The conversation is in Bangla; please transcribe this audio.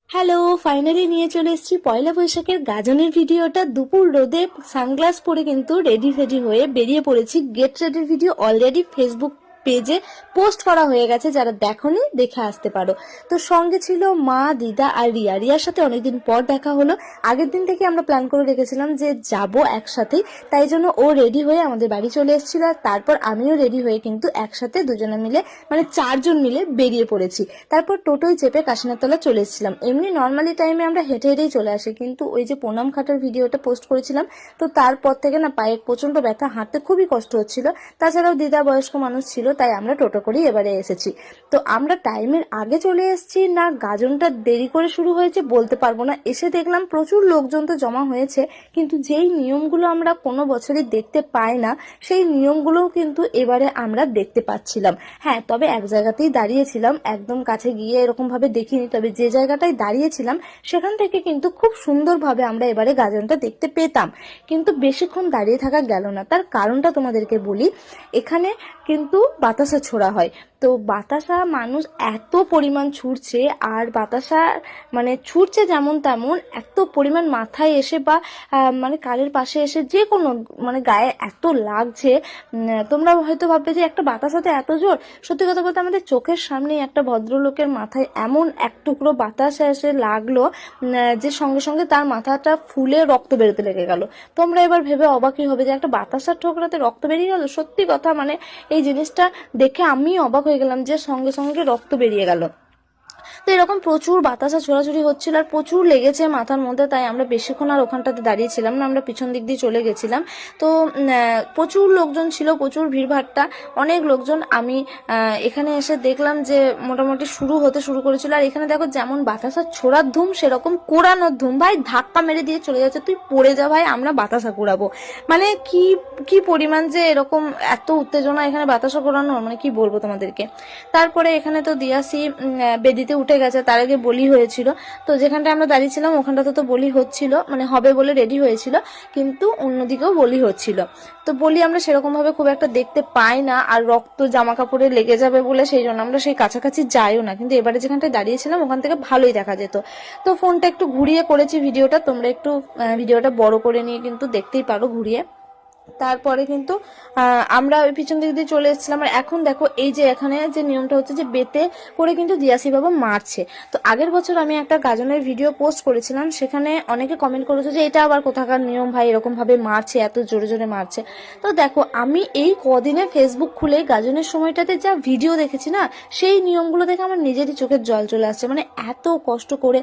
হ্যালো, ফাইনালি নিয়ে চলে এসেছি পয়লা বৈশাখের গাজনের ভিডিওটা। দুপুর রোদে সানগ্লাস পরে কিন্তু রেডি হয়ে বেরিয়ে পড়েছি। গেট রেডির ভিডিও অলরেডি ফেসবুক পেজে পোস্ট করা হয়ে গেছে, যারা দেখোনি দেখে আসতে পারো। তো সঙ্গে ছিল মা, দিদা আর রিয়ার সাথে অনেকদিন পর দেখা হলো। আগের দিন থেকে আমরা প্ল্যান করে রেখেছিলাম যে যাব একসাথেই, তাই জন্য ও রেডি হয়ে আমাদের বাড়ি চলে এসেছিল। তারপর আমিও রেডি হয়ে কিন্তু একসাথে দুজনে মিলে মানে 4জন মিলে বেরিয়ে পড়েছি। তারপর টোটোয় চেপে কাশিনাথতলা চলে এসেছিলাম। এমনি নর্মালি টাইমে আমরা হেঁটে হেঁটেই চলে আসি, কিন্তু ওই যে প্রণাম খাটার ভিডিওটা পোস্ট করেছিলাম, তো তারপর থেকে না পায়ে প্রচন্ড ব্যথা, হাঁটতে খুবই কষ্ট হচ্ছিল। তাছাড়াও দিদা বয়স্ক মানুষ ছিল, তাই আমরা টোটো করেই এবারে এসেছি। তো আমরা টাইমের আগে চলে এসেছি না গাজনটা দেরি করে শুরু হয়েছে বলতে পারবো না। এসে দেখলাম প্রচুর লোকজন তো জমা হয়েছে, কিন্তু যেই নিয়মগুলো আমরা কোনো বছরই দেখতে পাই না, সেই নিয়মগুলোও কিন্তু এবারে আমরা দেখতে পাচ্ছিলাম। হ্যাঁ, তবে এক জায়গাতেই দাঁড়িয়েছিলাম, একদম কাছে গিয়ে এরকম ভাবে দেখিনি, তবে যে জায়গাটায় দাঁড়িয়েছিলাম সেখান থেকে কিন্তু খুব সুন্দরভাবে আমরা এবারে গাজনটা দেখতে পেতাম। কিন্তু বেশিক্ষণ দাঁড়িয়ে থাকা গেল না, তার কারণটা তোমাদেরকে বলি। এখানে কিন্তু বাতাসা ছোড়া হয়, তো বাতাসা মানুষ এত পরিমাণ ছুটছে, আর বাতাসা মানে ছুটছে যেমন তেমন এত পরিমাণ মাথায় এসে বা মানে কানের পাশে এসে যে কোনো মানে গায়ে এত লাগছে। তোমরা হয়তো ভাববে যে একটা বাতাসাতে এত জোর। সত্যি কথা বলতে আমাদের চোখের সামনে একটা ভদ্রলোকের মাথায় এমন এক টুকরো বাতাসা এসে লাগলো যে সঙ্গে সঙ্গে তার মাথাটা ফুলে রক্ত বেরোতে লেগে গেল। তোমরা এবার ভেবে অবাকই হবে যে একটা বাতাসার ঠোকরাতে রক্ত বেরিয়ে গেল। সত্যি কথা, মানে এই জিনিসটা দেখে আমি অবাক হয়ে গেলাম যে সঙ্গে সঙ্গে রক্ত বেরিয়ে গেল। তো এরকম প্রচুর বাতাসা ছোড়াছুড়ি হচ্ছিল আর প্রচুর লেগেছে মাথার মধ্যে, তাই আমরা বেশিক্ষণ আর ওখানটাতে দাঁড়িয়েছিলাম না, আমরা পিছন দিক দিয়ে চলে গেছিলাম। তো প্রচুর লোকজন ছিল, প্রচুর ভিড়ভাট্টা, অনেক লোকজন। আমি এখানে এসে দেখলাম যে মোটামুটি শুরু করেছিল। আর এখানে দেখো যেমন বাতাসা ছোড়ার ধুম, সেরকম কোড়ানোর ধুম। ভাই ধাক্কা মেরে দিয়ে চলে যাচ্ছে, তুই পড়ে যা ভাই, আমরা বাতাসা কুড়াবো। মানে কি কি পরিমাণ যে এরকম এত উত্তেজনা এখানে বাতাসা কোড়ানোর, মানে কি বলবো তোমাদেরকে। তারপরে এখানে তো দিয়াসি বেদিতে উঠে গেছে, তার আগে বলি হয়েছিল। তো যেখানটা আমরা দাঁড়িয়েছিলাম ওখানটাতে তো বলি হচ্ছিল, মানে হবে বলে রেডি হয়েছিল, কিন্তু অন্যদিকেও বলি হচ্ছিল। তো বলি আমরা সেরকম ভাবে খুব একটা দেখতে পাই না, আর রক্ত জামা কাপড়ে লেগে যাবে বলে সেই জন্য আমরা সেই কাছাকাছি যাইও না। কিন্তু এবারে যেখানটায় দাঁড়িয়েছিলাম ওখান থেকে ভালোই দেখা যেত। তো ফোনটা একটু ঘুরিয়ে করেছি ভিডিওটা, তোমরা একটু ভিডিওটা বড় করে নিয়ে কিন্তু দেখতেই পারো ঘুরিয়ে। তারপরে কিন্তু আমরা ওই পিছন দিক দিয়ে চলে এসেছিলাম। আর এখন দেখো এই যে এখানে যে নিয়মটা হচ্ছে যে বেতে করে কিন্তু দিয়াসি বাবা মারছে। তো আগের বছর আমি একটা গাজনের ভিডিও পোস্ট করেছিলাম, সেখানে অনেকে কমেন্ট করেছে যে এটা আবার কোথাকার নিয়ম ভাই, এরকম ভাবে মারছে, এত জোরে জোরে মারছে। তো দেখো আমি এই কদিনে ফেসবুক খুলে গাজনের সময়টাতে যা ভিডিও দেখেছি না, সেই নিয়মগুলো দেখে আমার নিজেরই চোখের জল চলে আসছে। মানে এত কষ্ট করে